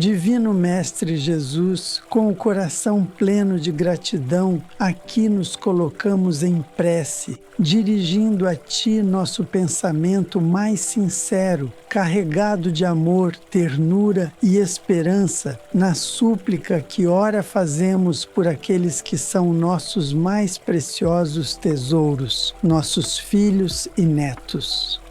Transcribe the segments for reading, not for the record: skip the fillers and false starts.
Divino Mestre Jesus, com o coração pleno de gratidão, aqui nos colocamos em prece, dirigindo a Ti nosso pensamento mais sincero, carregado de amor, ternura e esperança, na súplica que ora fazemos por aqueles que são nossos mais preciosos tesouros, nossos filhos e netos.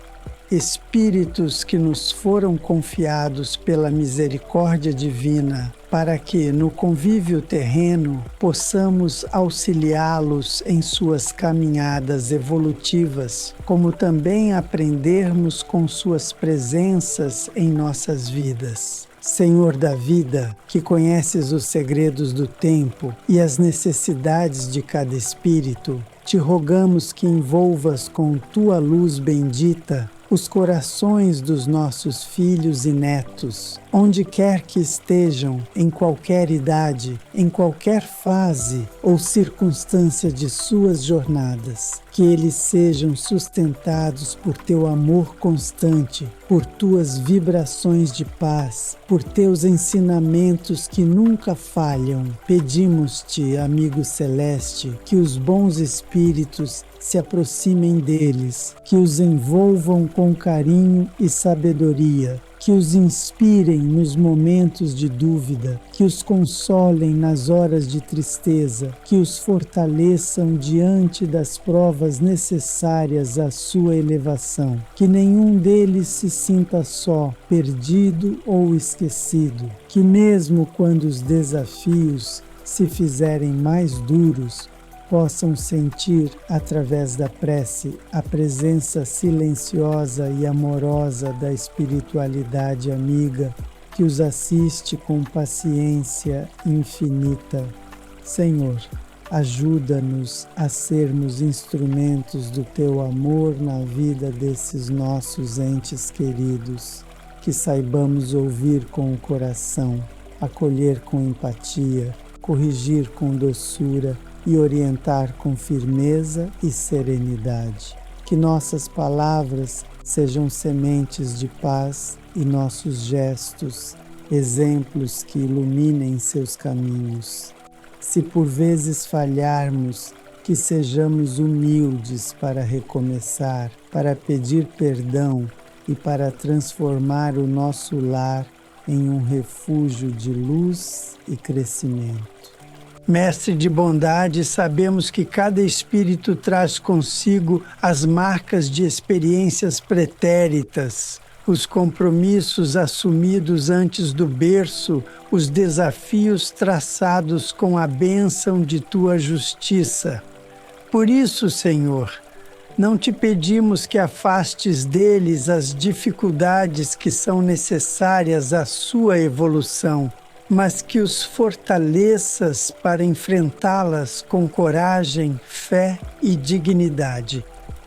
Espíritos que nos foram confiados pela misericórdia divina, para que, no convívio terreno, possamos auxiliá-los em suas caminhadas evolutivas, como também aprendermos com suas presenças em nossas vidas. Senhor da vida, que conheces os segredos do tempo e as necessidades de cada espírito, te rogamos que envolvas com tua luz bendita os corações dos nossos filhos e netos, onde quer que estejam, em qualquer idade, em qualquer fase ou circunstância de suas jornadas, que eles sejam sustentados por teu amor constante, por tuas vibrações de paz, por teus ensinamentos que nunca falham. Pedimos-te, amigo celeste, que os bons espíritos se aproximem deles, que os envolvam com carinho e sabedoria, que os inspirem nos momentos de dúvida, que os consolem nas horas de tristeza, que os fortaleçam diante das provas necessárias à sua elevação, que nenhum deles se sinta só, perdido ou esquecido, que mesmo quando os desafios se fizerem mais duros, possam sentir, através da prece, a presença silenciosa e amorosa da espiritualidade amiga que os assiste com paciência infinita. Senhor, ajuda-nos a sermos instrumentos do Teu amor na vida desses nossos entes queridos, que saibamos ouvir com o coração, acolher com empatia, corrigir com doçura, e orientar com firmeza e serenidade. Que nossas palavras sejam sementes de paz e nossos gestos, exemplos que iluminem seus caminhos. Se por vezes falharmos, que sejamos humildes para recomeçar, para pedir perdão e para transformar o nosso lar em um refúgio de luz e crescimento. Mestre de bondade, sabemos que cada espírito traz consigo as marcas de experiências pretéritas, os compromissos assumidos antes do berço, os desafios traçados com a bênção de tua justiça. Por isso, Senhor, não te pedimos que afastes deles as dificuldades que são necessárias à sua evolução, mas que os fortaleças para enfrentá-las com coragem, fé e dignidade.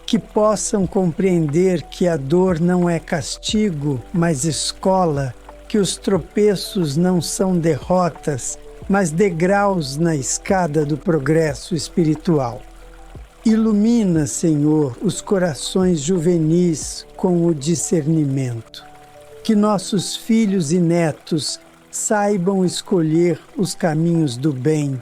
Que possam compreender que a dor não é castigo, mas escola, que os tropeços não são derrotas, mas degraus na escada do progresso espiritual. Ilumina, Senhor, os corações juvenis com o discernimento. Que nossos filhos e netos saibam escolher os caminhos do bem,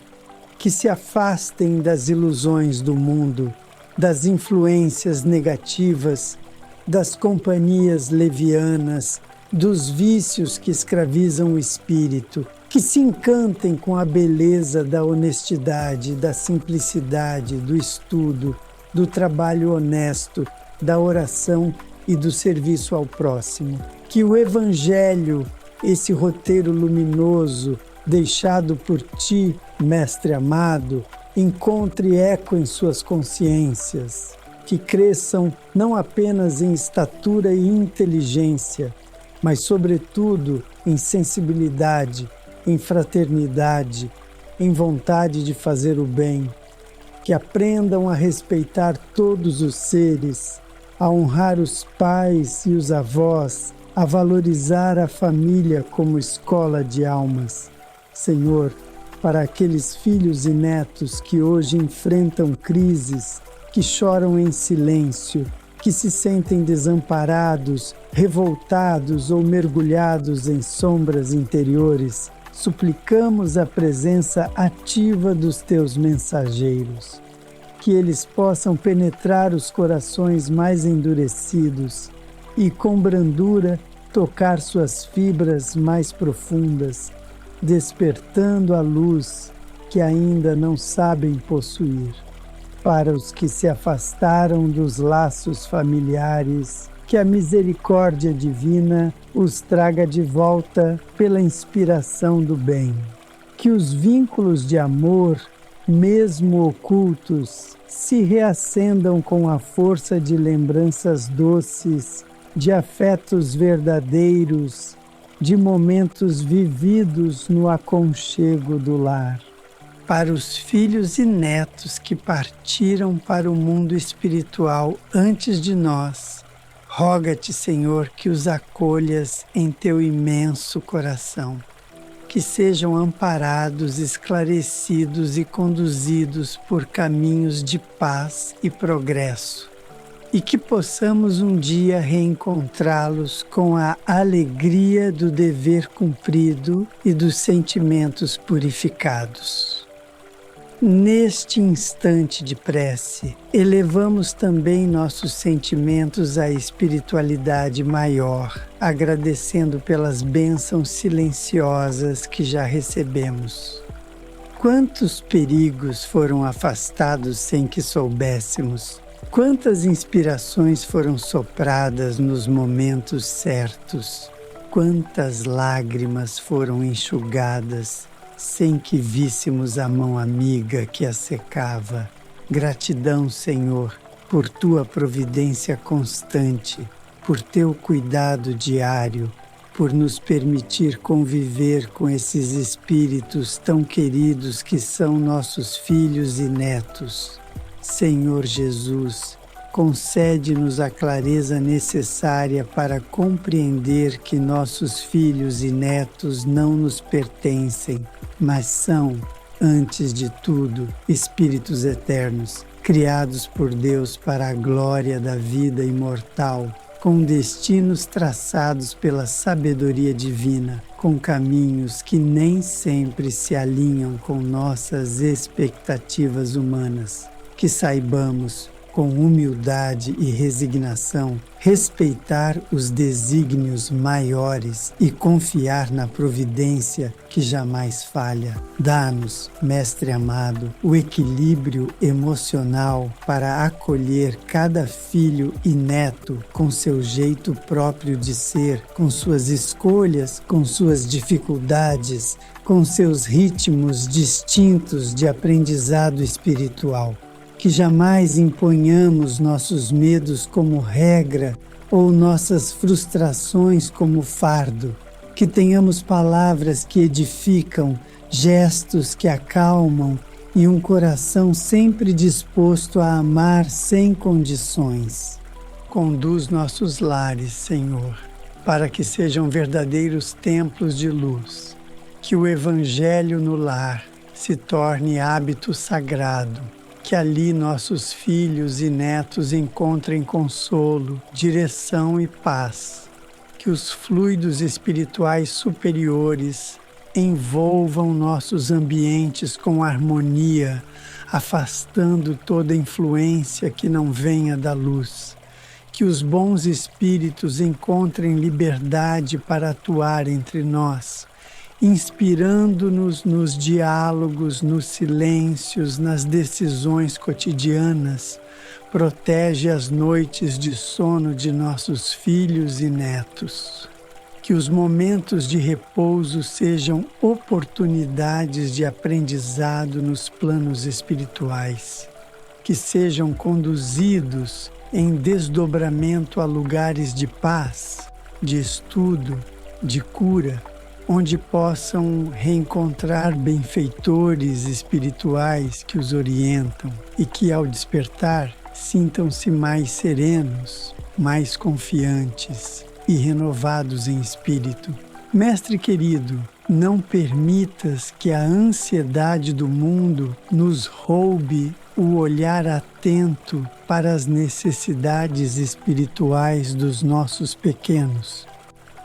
que se afastem das ilusões do mundo, das influências negativas, das companhias levianas, dos vícios que escravizam o espírito, que se encantem com a beleza da honestidade, da simplicidade, do estudo, do trabalho honesto, da oração e do serviço ao próximo. Que o Evangelho, esse roteiro luminoso deixado por ti, Mestre amado, encontre eco em suas consciências, que cresçam não apenas em estatura e inteligência, mas sobretudo em sensibilidade, em fraternidade, em vontade de fazer o bem, que aprendam a respeitar todos os seres, a honrar os pais e os avós, a valorizar a família como escola de almas. Senhor, para aqueles filhos e netos que hoje enfrentam crises, que choram em silêncio, que se sentem desamparados, revoltados ou mergulhados em sombras interiores, suplicamos a presença ativa dos teus mensageiros, que eles possam penetrar os corações mais endurecidos e, com brandura, tocar suas fibras mais profundas, despertando a luz que ainda não sabem possuir. Para os que se afastaram dos laços familiares, que a misericórdia divina os traga de volta pela inspiração do bem. Que os vínculos de amor, mesmo ocultos, se reacendam com a força de lembranças doces, de afetos verdadeiros, de momentos vividos no aconchego do lar. Para os filhos e netos que partiram para o mundo espiritual antes de nós, roga-te, Senhor, que os acolhas em teu imenso coração, que sejam amparados, esclarecidos e conduzidos por caminhos de paz e progresso, e que possamos um dia reencontrá-los com a alegria do dever cumprido e dos sentimentos purificados. Neste instante de prece, elevamos também nossos sentimentos à espiritualidade maior, agradecendo pelas bênçãos silenciosas que já recebemos. Quantos perigos foram afastados sem que soubéssemos? Quantas inspirações foram sopradas nos momentos certos? Quantas lágrimas foram enxugadas sem que víssemos a mão amiga que as secava? Gratidão, Senhor, por tua providência constante, por teu cuidado diário, por nos permitir conviver com esses espíritos tão queridos que são nossos filhos e netos. Senhor Jesus, concede-nos a clareza necessária para compreender que nossos filhos e netos não nos pertencem, mas são, antes de tudo, espíritos eternos, criados por Deus para a glória da vida imortal, com destinos traçados pela sabedoria divina, com caminhos que nem sempre se alinham com nossas expectativas humanas. Que saibamos, com humildade e resignação, respeitar os desígnios maiores e confiar na providência que jamais falha. Dá-nos, Mestre amado, o equilíbrio emocional para acolher cada filho e neto com seu jeito próprio de ser, com suas escolhas, com suas dificuldades, com seus ritmos distintos de aprendizado espiritual. Que jamais imponhamos nossos medos como regra ou nossas frustrações como fardo. Que tenhamos palavras que edificam, gestos que acalmam e um coração sempre disposto a amar sem condições. Conduz nossos lares, Senhor, para que sejam verdadeiros templos de luz. Que o Evangelho no lar se torne hábito sagrado. Que ali nossos filhos e netos encontrem consolo, direção e paz. Que os fluidos espirituais superiores envolvam nossos ambientes com harmonia, afastando toda influência que não venha da luz. Que os bons espíritos encontrem liberdade para atuar entre nós, inspirando-nos nos diálogos, nos silêncios, nas decisões cotidianas. Protege as noites de sono de nossos filhos e netos. Que os momentos de repouso sejam oportunidades de aprendizado nos planos espirituais. Que sejam conduzidos em desdobramento a lugares de paz, de estudo, de cura, onde possam reencontrar benfeitores espirituais que os orientam e que, ao despertar, sintam-se mais serenos, mais confiantes e renovados em espírito. Mestre querido, não permitas que a ansiedade do mundo nos roube o olhar atento para as necessidades espirituais dos nossos pequenos.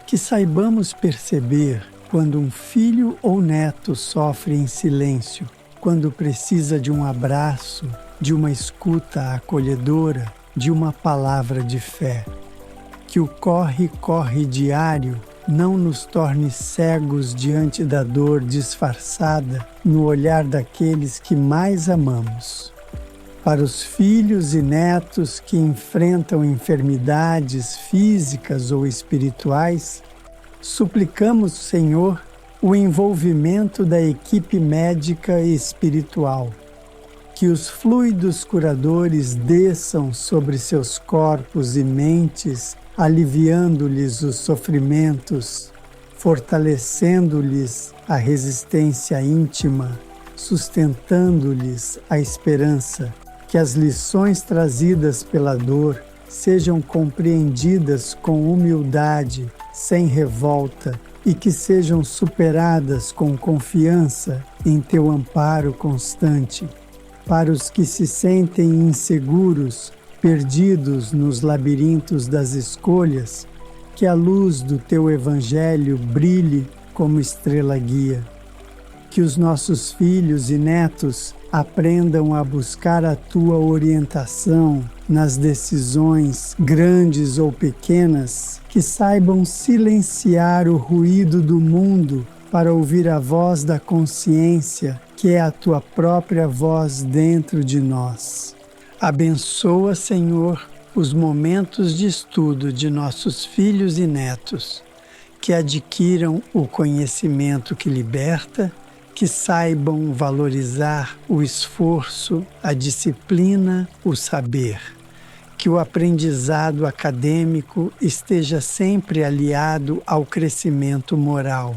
Que saibamos perceber quando um filho ou neto sofre em silêncio, quando precisa de um abraço, de uma escuta acolhedora, de uma palavra de fé. Que o corre-corre diário não nos torne cegos diante da dor disfarçada no olhar daqueles que mais amamos. Para os filhos e netos que enfrentam enfermidades físicas ou espirituais, suplicamos, Senhor, o envolvimento da equipe médica e espiritual. Que os fluidos curadores desçam sobre seus corpos e mentes, aliviando-lhes os sofrimentos, fortalecendo-lhes a resistência íntima, sustentando-lhes a esperança. Que as lições trazidas pela dor sejam compreendidas com humildade, sem revolta, e que sejam superadas com confiança em teu amparo constante. Para os que se sentem inseguros, perdidos nos labirintos das escolhas, que a luz do teu Evangelho brilhe como estrela guia. Que os nossos filhos e netos aprendam a buscar a tua orientação nas decisões grandes ou pequenas, que saibam silenciar o ruído do mundo para ouvir a voz da consciência, que é a tua própria voz dentro de nós. Abençoa, Senhor, os momentos de estudo de nossos filhos e netos, que adquiram o conhecimento que liberta, que saibam valorizar o esforço, a disciplina, o saber. Que o aprendizado acadêmico esteja sempre aliado ao crescimento moral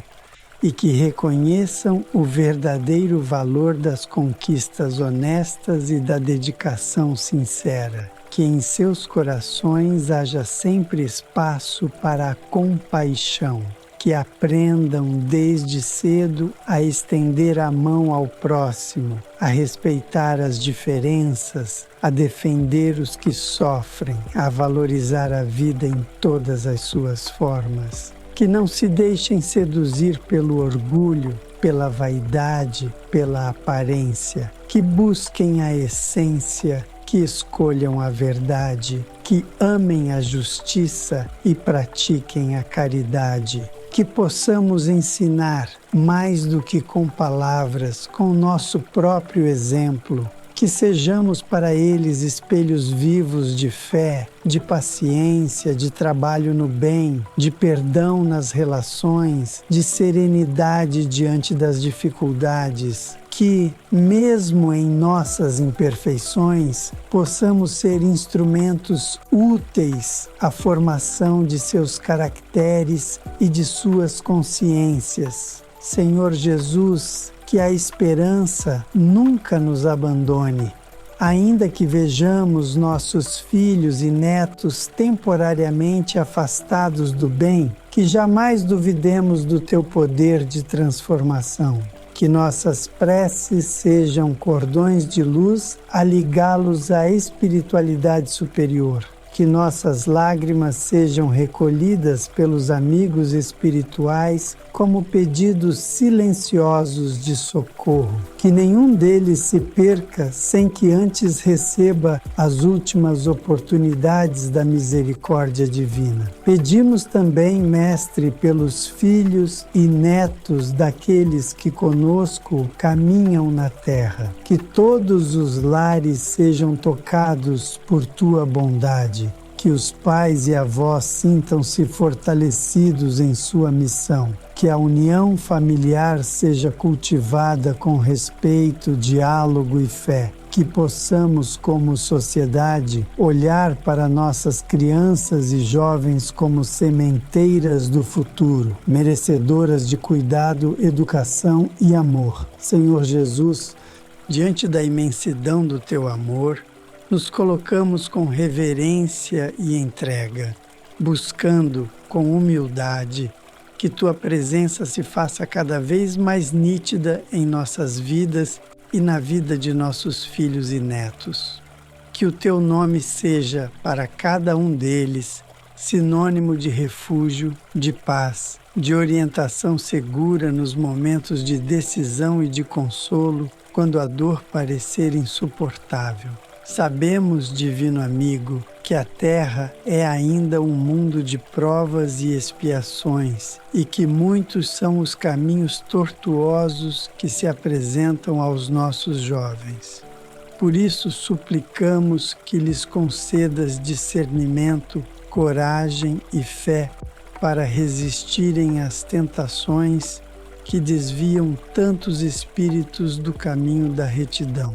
e que reconheçam o verdadeiro valor das conquistas honestas e da dedicação sincera. Que em seus corações haja sempre espaço para a compaixão. Que aprendam desde cedo a estender a mão ao próximo, a respeitar as diferenças, a defender os que sofrem, a valorizar a vida em todas as suas formas. Que não se deixem seduzir pelo orgulho, pela vaidade, pela aparência. Que busquem a essência, que escolham a verdade, que amem a justiça e pratiquem a caridade. Que possamos ensinar mais do que com palavras, com nosso próprio exemplo. Que sejamos para eles espelhos vivos de fé, de paciência, de trabalho no bem, de perdão nas relações, de serenidade diante das dificuldades. Que, mesmo em nossas imperfeições, possamos ser instrumentos úteis à formação de seus caracteres e de suas consciências. Senhor Jesus, que a esperança nunca nos abandone. Ainda que vejamos nossos filhos e netos temporariamente afastados do bem, que jamais duvidemos do teu poder de transformação. Que nossas preces sejam cordões de luz a ligá-los à espiritualidade superior. Que nossas lágrimas sejam recolhidas pelos amigos espirituais como pedidos silenciosos de socorro. Que nenhum deles se perca sem que antes receba as últimas oportunidades da misericórdia divina. Pedimos também, Mestre, pelos filhos e netos daqueles que conosco caminham na terra. Que todos os lares sejam tocados por tua bondade. Que os pais e avós sintam-se fortalecidos em sua missão. Que a união familiar seja cultivada com respeito, diálogo e fé. Que possamos, como sociedade, olhar para nossas crianças e jovens como sementeiras do futuro, merecedoras de cuidado, educação e amor. Senhor Jesus, diante da imensidão do teu amor, nos colocamos com reverência e entrega, buscando com humildade que tua presença se faça cada vez mais nítida em nossas vidas e na vida de nossos filhos e netos. Que o Teu nome seja, para cada um deles, sinônimo de refúgio, de paz, de orientação segura nos momentos de decisão e de consolo, quando a dor parecer insuportável. Sabemos, divino amigo, que a Terra é ainda um mundo de provas e expiações e que muitos são os caminhos tortuosos que se apresentam aos nossos jovens. Por isso suplicamos que lhes concedas discernimento, coragem e fé para resistirem às tentações que desviam tantos espíritos do caminho da retidão.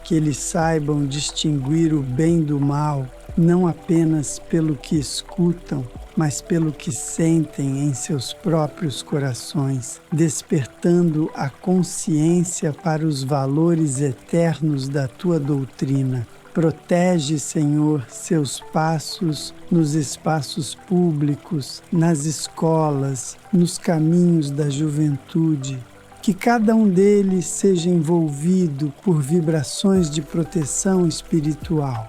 Que eles saibam distinguir o bem do mal, não apenas pelo que escutam, mas pelo que sentem em seus próprios corações, despertando a consciência para os valores eternos da Tua doutrina. Protege, Senhor, seus passos nos espaços públicos, nas escolas, nos caminhos da juventude. Que cada um deles seja envolvido por vibrações de proteção espiritual.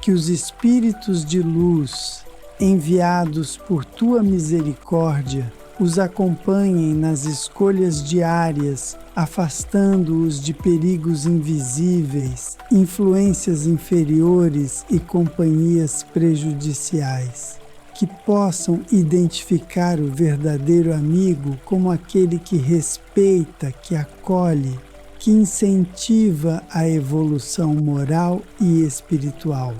Que os espíritos de luz, enviados por Tua misericórdia, os acompanhem nas escolhas diárias, afastando-os de perigos invisíveis, influências inferiores e companhias prejudiciais. Que possam identificar o verdadeiro amigo como aquele que respeita, que acolhe, que incentiva a evolução moral e espiritual.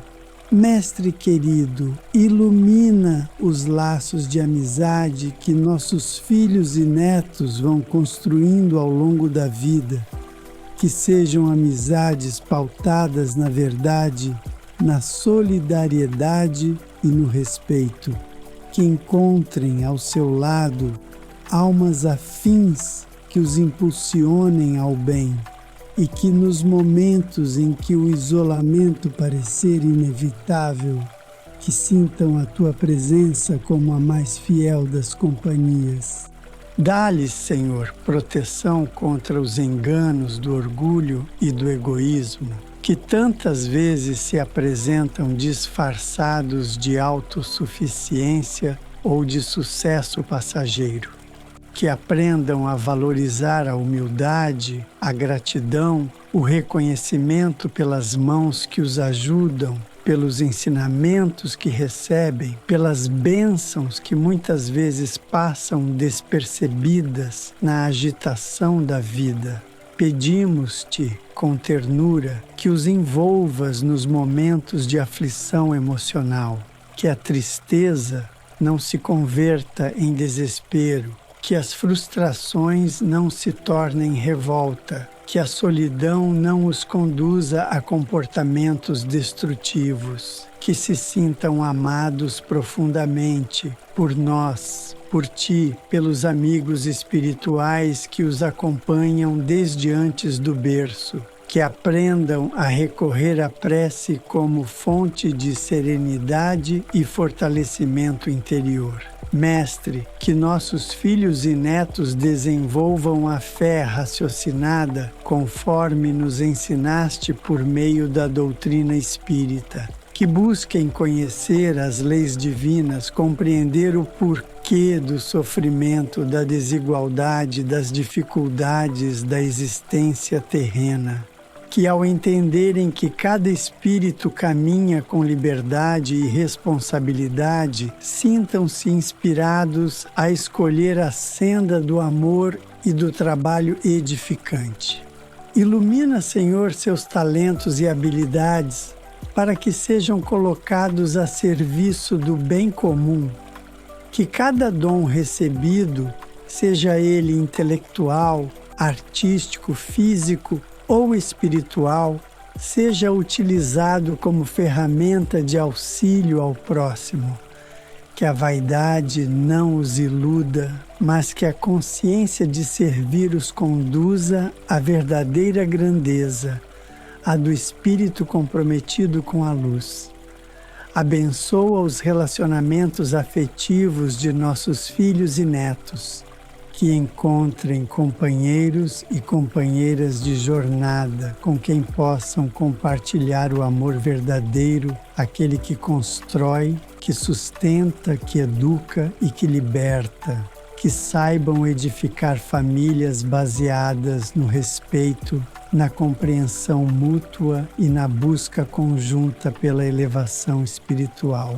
Mestre querido, ilumina os laços de amizade que nossos filhos e netos vão construindo ao longo da vida. Que sejam amizades pautadas na verdade, na solidariedade e no respeito. Que encontrem ao seu lado almas afins que os impulsionem ao bem. E que nos momentos em que o isolamento parecer inevitável, que sintam a Tua presença como a mais fiel das companhias. Dá-lhes, Senhor, proteção contra os enganos do orgulho e do egoísmo, que tantas vezes se apresentam disfarçados de autossuficiência ou de sucesso passageiro. Que aprendam a valorizar a humildade, a gratidão, o reconhecimento pelas mãos que os ajudam, pelos ensinamentos que recebem, pelas bênçãos que muitas vezes passam despercebidas na agitação da vida. Pedimos-te, com ternura, que os envolvas nos momentos de aflição emocional, que a tristeza não se converta em desespero, que as frustrações não se tornem revolta, que a solidão não os conduza a comportamentos destrutivos, que se sintam amados profundamente por nós, por Ti, pelos amigos espirituais que os acompanham desde antes do berço, que aprendam a recorrer à prece como fonte de serenidade e fortalecimento interior. Mestre, que nossos filhos e netos desenvolvam a fé raciocinada conforme nos ensinaste por meio da doutrina espírita. Que busquem conhecer as leis divinas, compreender o porquê do sofrimento, da desigualdade, das dificuldades da existência terrena. Que ao entenderem que cada espírito caminha com liberdade e responsabilidade, sintam-se inspirados a escolher a senda do amor e do trabalho edificante. Ilumina, Senhor, seus talentos e habilidades para que sejam colocados a serviço do bem comum. Que cada dom recebido, seja ele intelectual, artístico, físico ou espiritual, seja utilizado como ferramenta de auxílio ao próximo. Que a vaidade não os iluda, mas que a consciência de servir os conduza à verdadeira grandeza, a do espírito comprometido com a luz. Abençoa os relacionamentos afetivos de nossos filhos e netos. que encontrem companheiros e companheiras de jornada com quem possam compartilhar o amor verdadeiro, aquele que constrói, que sustenta, que educa e que liberta. Que saibam edificar famílias baseadas no respeito, na compreensão mútua e na busca conjunta pela elevação espiritual.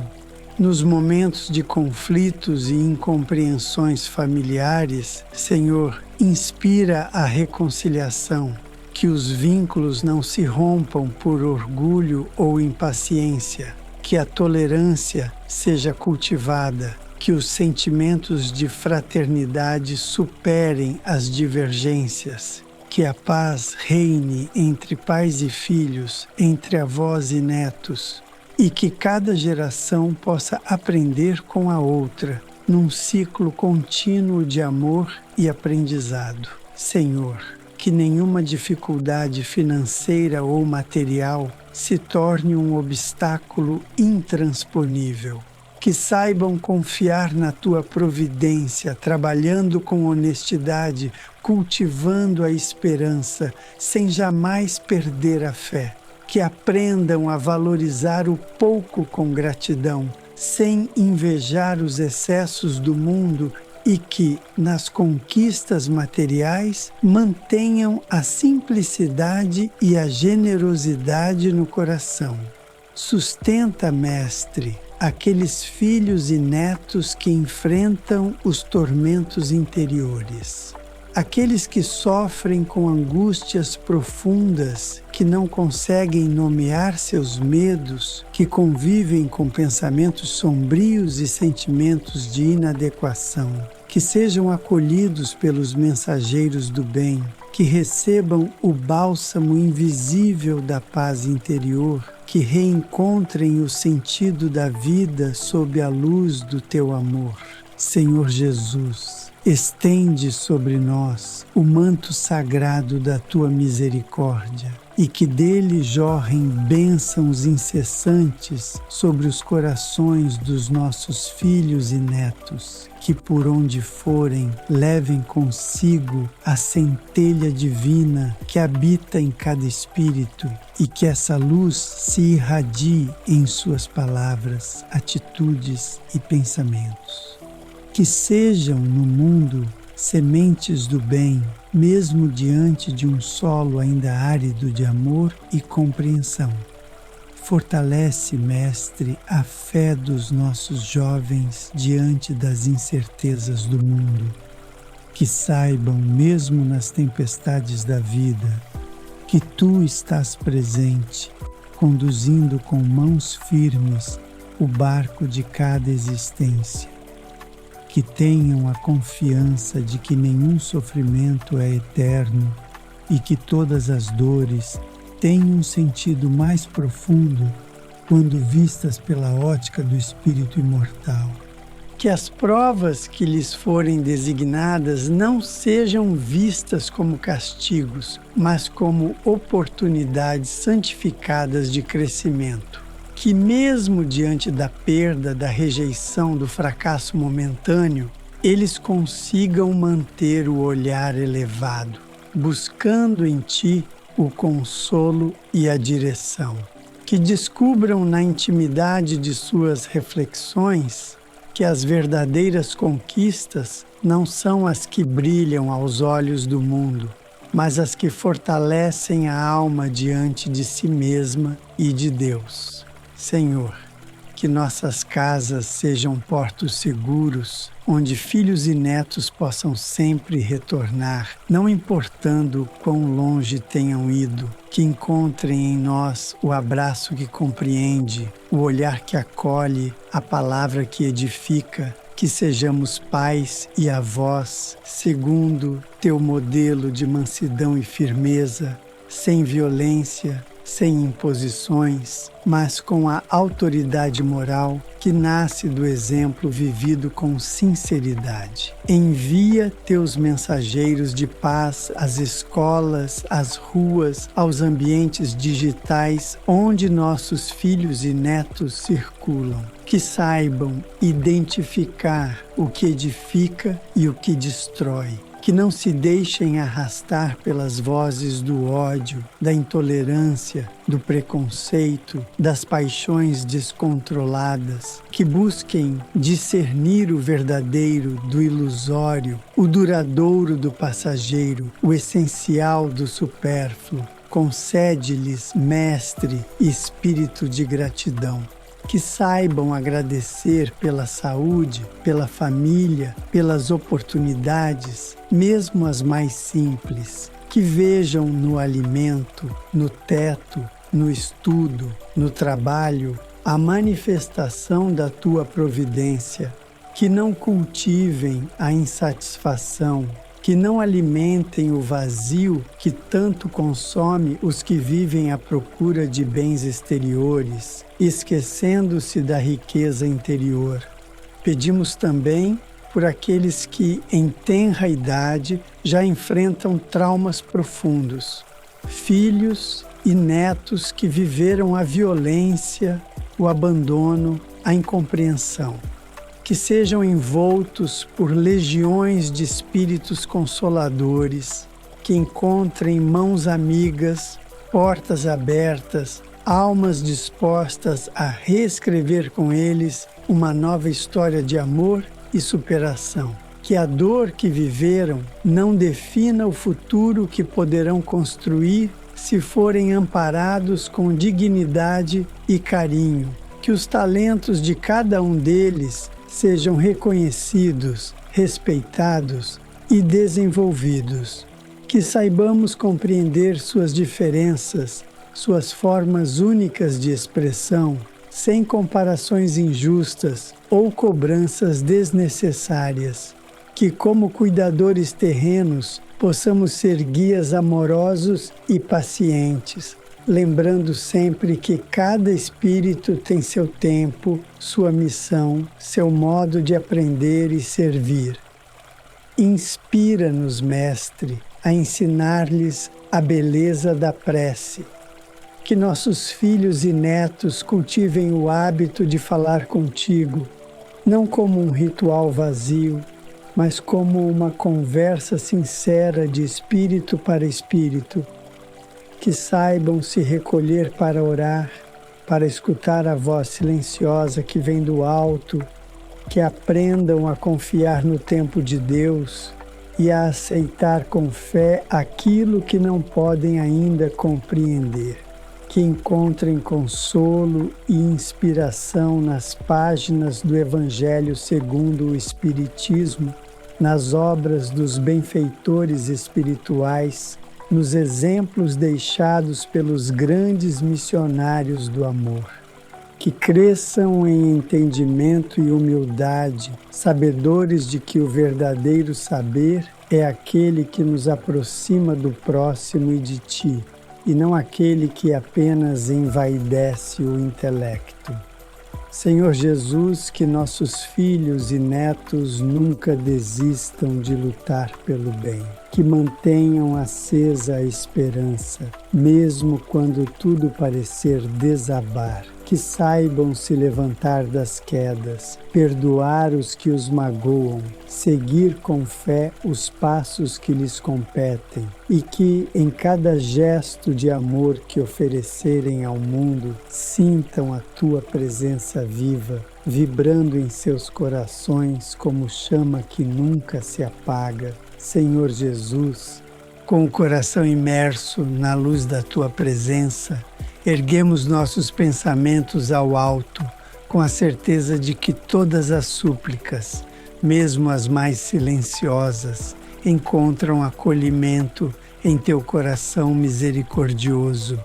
Nos momentos de conflitos e incompreensões familiares, Senhor, inspira a reconciliação, que os vínculos não se rompam por orgulho ou impaciência, que a tolerância seja cultivada, que os sentimentos de fraternidade superem as divergências, que a paz reine entre pais e filhos, entre avós e netos, e que cada geração possa aprender com a outra, num ciclo contínuo de amor e aprendizado. Senhor, que nenhuma dificuldade financeira ou material se torne um obstáculo intransponível. Que saibam confiar na Tua providência, trabalhando com honestidade, cultivando a esperança, sem jamais perder a fé. Que aprendam a valorizar o pouco com gratidão, sem invejar os excessos do mundo e que, nas conquistas materiais, mantenham a simplicidade e a generosidade no coração. Sustenta, Mestre, aqueles filhos e netos que enfrentam os tormentos interiores. Aqueles que sofrem com angústias profundas, que não conseguem nomear seus medos, que convivem com pensamentos sombrios e sentimentos de inadequação, que sejam acolhidos pelos mensageiros do bem, que recebam o bálsamo invisível da paz interior, que reencontrem o sentido da vida sob a luz do Teu amor. Senhor Jesus, estende sobre nós o manto sagrado da Tua misericórdia e que dele jorrem bênçãos incessantes sobre os corações dos nossos filhos e netos, que por onde forem levem consigo a centelha divina que habita em cada espírito e que essa luz se irradie em suas palavras, atitudes e pensamentos. Que sejam no mundo sementes do bem, mesmo diante de um solo ainda árido de amor e compreensão. Fortalece, Mestre, a fé dos nossos jovens diante das incertezas do mundo. Que saibam, mesmo nas tempestades da vida, que Tu estás presente, conduzindo com mãos firmes o barco de cada existência. Que tenham a confiança de que nenhum sofrimento é eterno e que todas as dores têm um sentido mais profundo quando vistas pela ótica do espírito imortal. Que as provas que lhes forem designadas não sejam vistas como castigos, mas como oportunidades santificadas de crescimento. Que mesmo diante da perda, da rejeição, do fracasso momentâneo, eles consigam manter o olhar elevado, buscando em Ti o consolo e a direção. Que descubram na intimidade de suas reflexões que as verdadeiras conquistas não são as que brilham aos olhos do mundo, mas as que fortalecem a alma diante de si mesma e de Deus. Senhor, que nossas casas sejam portos seguros, onde filhos e netos possam sempre retornar, não importando quão longe tenham ido, que encontrem em nós o abraço que compreende, o olhar que acolhe, a palavra que edifica, que sejamos pais e avós, segundo Teu modelo de mansidão e firmeza, sem violência, sem imposições, mas com a autoridade moral que nasce do exemplo vivido com sinceridade. Envia Teus mensageiros de paz às escolas, às ruas, aos ambientes digitais onde nossos filhos e netos circulam. que saibam identificar o que edifica e o que destrói, que não se deixem arrastar pelas vozes do ódio, da intolerância, do preconceito, das paixões descontroladas, que busquem discernir o verdadeiro do ilusório, o duradouro do passageiro, o essencial do supérfluo. Concede-lhes, Mestre, espírito de gratidão. Que saibam agradecer pela saúde, pela família, pelas oportunidades, mesmo as mais simples. Que vejam no alimento, no teto, no estudo, no trabalho, a manifestação da tua providência. Que não cultivem a insatisfação, que não alimentem o vazio que tanto consome os que vivem à procura de bens exteriores, esquecendo-se da riqueza interior. Pedimos também por aqueles que, em tenra idade, já enfrentam traumas profundos, filhos e netos que viveram a violência, o abandono, a incompreensão. Que sejam envoltos por legiões de espíritos consoladores, que encontrem mãos amigas, portas abertas, almas dispostas a reescrever com eles uma nova história de amor e superação. Que a dor que viveram não defina o futuro que poderão construir se forem amparados com dignidade e carinho. Que os talentos de cada um deles sejam reconhecidos, respeitados e desenvolvidos. Que saibamos compreender suas diferenças, suas formas únicas de expressão, sem comparações injustas ou cobranças desnecessárias. Que, como cuidadores terrenos, possamos ser guias amorosos e pacientes, lembrando sempre que cada espírito tem seu tempo, sua missão, seu modo de aprender e servir. Inspira-nos, Mestre, a ensinar-lhes a beleza da prece. Que nossos filhos e netos cultivem o hábito de falar contigo, não como um ritual vazio, mas como uma conversa sincera de espírito para espírito. Que saibam se recolher para orar, para escutar a voz silenciosa que vem do alto, que aprendam a confiar no tempo de Deus e a aceitar com fé aquilo que não podem ainda compreender. Que encontrem consolo e inspiração nas páginas do Evangelho segundo o Espiritismo, nas obras dos benfeitores espirituais, nos exemplos deixados pelos grandes missionários do amor. Que cresçam em entendimento e humildade, sabedores de que o verdadeiro saber é aquele que nos aproxima do próximo e de ti, e não aquele que apenas envaidece o intelecto. Senhor Jesus, que nossos filhos e netos nunca desistam de lutar pelo bem, que mantenham acesa a esperança, mesmo quando tudo parecer desabar, que saibam se levantar das quedas, perdoar os que os magoam, seguir com fé os passos que lhes competem e que, em cada gesto de amor que oferecerem ao mundo, sintam a tua presença viva, vibrando em seus corações como chama que nunca se apaga. Senhor Jesus, com o coração imerso na luz da tua presença, erguemos nossos pensamentos ao alto, com a certeza de que todas as súplicas, mesmo as mais silenciosas, encontram acolhimento em teu coração misericordioso.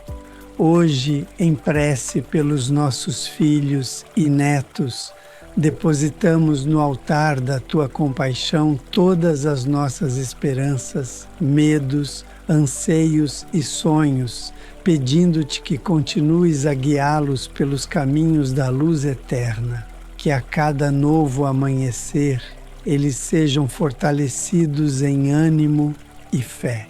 Hoje, em prece pelos nossos filhos e netos, depositamos no altar da tua compaixão todas as nossas esperanças, medos, anseios e sonhos, pedindo-te que continues a guiá-los pelos caminhos da luz eterna, que a cada novo amanhecer eles sejam fortalecidos em ânimo e fé,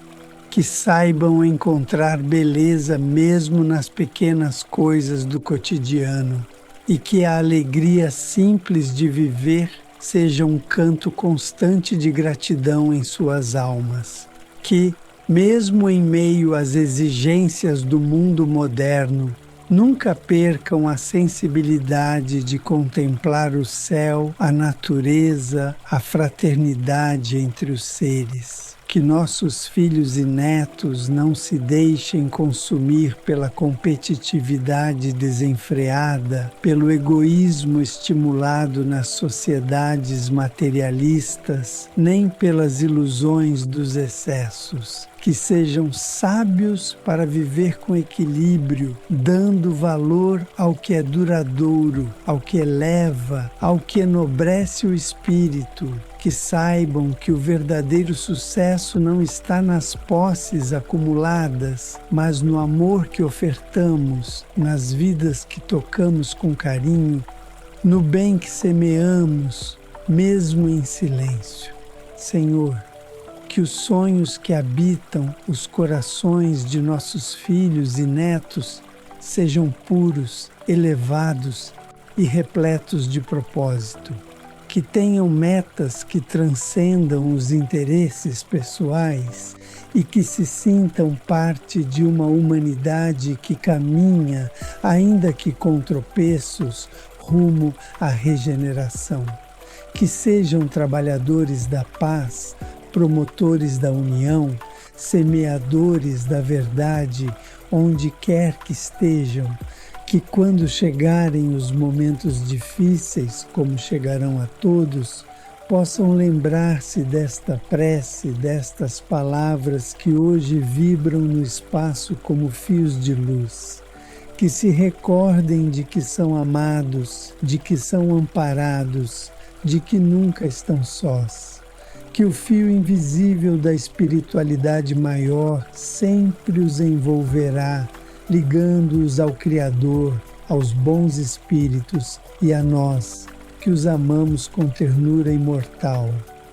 que saibam encontrar beleza mesmo nas pequenas coisas do cotidiano e que a alegria simples de viver seja um canto constante de gratidão em suas almas. Que, mesmo em meio às exigências do mundo moderno, nunca percam a sensibilidade de contemplar o céu, a natureza, a fraternidade entre os seres. Que nossos filhos e netos não se deixem consumir pela competitividade desenfreada, pelo egoísmo estimulado nas sociedades materialistas, nem pelas ilusões dos excessos. Que sejam sábios para viver com equilíbrio, dando valor ao que é duradouro, ao que eleva, ao que enobrece o espírito. Que saibam que o verdadeiro sucesso não está nas posses acumuladas, mas no amor que ofertamos, nas vidas que tocamos com carinho, no bem que semeamos, mesmo em silêncio. Senhor, que os sonhos que habitam os corações de nossos filhos e netos sejam puros, elevados e repletos de propósito. Que tenham metas que transcendam os interesses pessoais e que se sintam parte de uma humanidade que caminha, ainda que com tropeços, rumo à regeneração. Que sejam trabalhadores da paz, promotores da união, semeadores da verdade, onde quer que estejam, que quando chegarem os momentos difíceis, como chegarão a todos, possam lembrar-se desta prece, destas palavras que hoje vibram no espaço como fios de luz. Que se recordem de que são amados, de que são amparados, de que nunca estão sós. Que o fio invisível da espiritualidade maior sempre os envolverá, ligando-os ao Criador, aos bons espíritos e a nós, que os amamos com ternura imortal.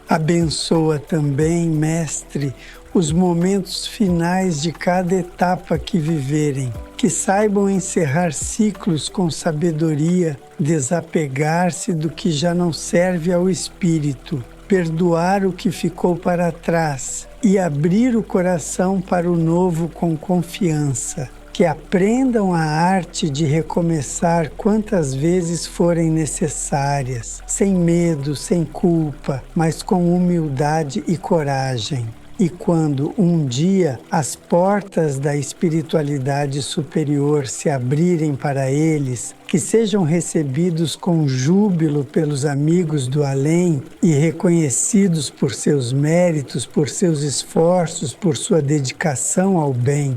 Abençoa também, Mestre, os momentos finais de cada etapa que viverem, que saibam encerrar ciclos com sabedoria, desapegar-se do que já não serve ao espírito, perdoar o que ficou para trás e abrir o coração para o novo com confiança. Que aprendam a arte de recomeçar quantas vezes forem necessárias, sem medo, sem culpa, mas com humildade e coragem. E quando um dia as portas da espiritualidade superior se abrirem para eles, que sejam recebidos com júbilo pelos amigos do além e reconhecidos por seus méritos, por seus esforços, por sua dedicação ao bem.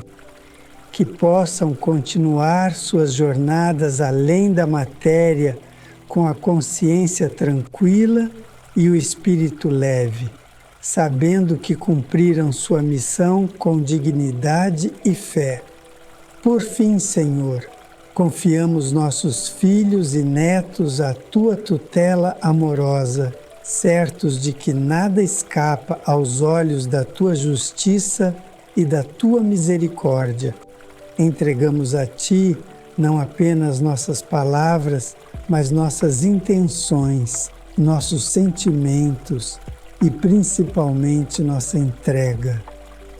Que possam continuar suas jornadas além da matéria com a consciência tranquila e o espírito leve, sabendo que cumpriram sua missão com dignidade e fé. Por fim, Senhor, confiamos nossos filhos e netos à Tua tutela amorosa, certos de que nada escapa aos olhos da Tua justiça e da Tua misericórdia. Entregamos a Ti não apenas nossas palavras, mas nossas intenções, nossos sentimentos e principalmente nossa entrega.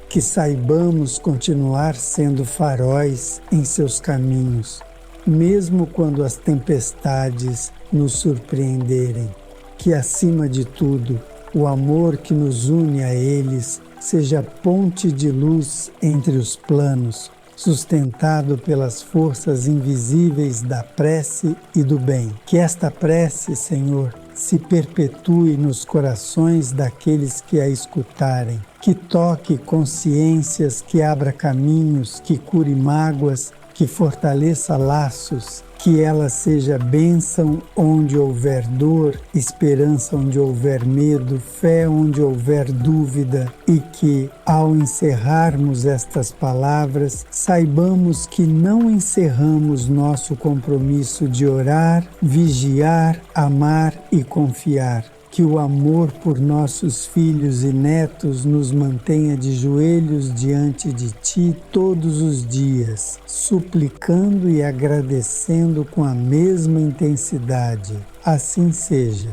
Que saibamos continuar sendo faróis em Seus caminhos, mesmo quando as tempestades nos surpreenderem. Que acima de tudo, o amor que nos une a eles seja ponte de luz entre os planos, sustentado pelas forças invisíveis da prece e do bem. Que esta prece, Senhor, se perpetue nos corações daqueles que a escutarem. Que toque consciências, que abra caminhos, que cure mágoas, que fortaleça laços. Que ela seja bênção onde houver dor, esperança onde houver medo, fé onde houver dúvida, e que, ao encerrarmos estas palavras, saibamos que não encerramos nosso compromisso de orar, vigiar, amar e confiar, Que o amor por nossos filhos e netos nos mantenha de joelhos diante de Ti todos os dias, suplicando e agradecendo com a mesma intensidade. Assim seja.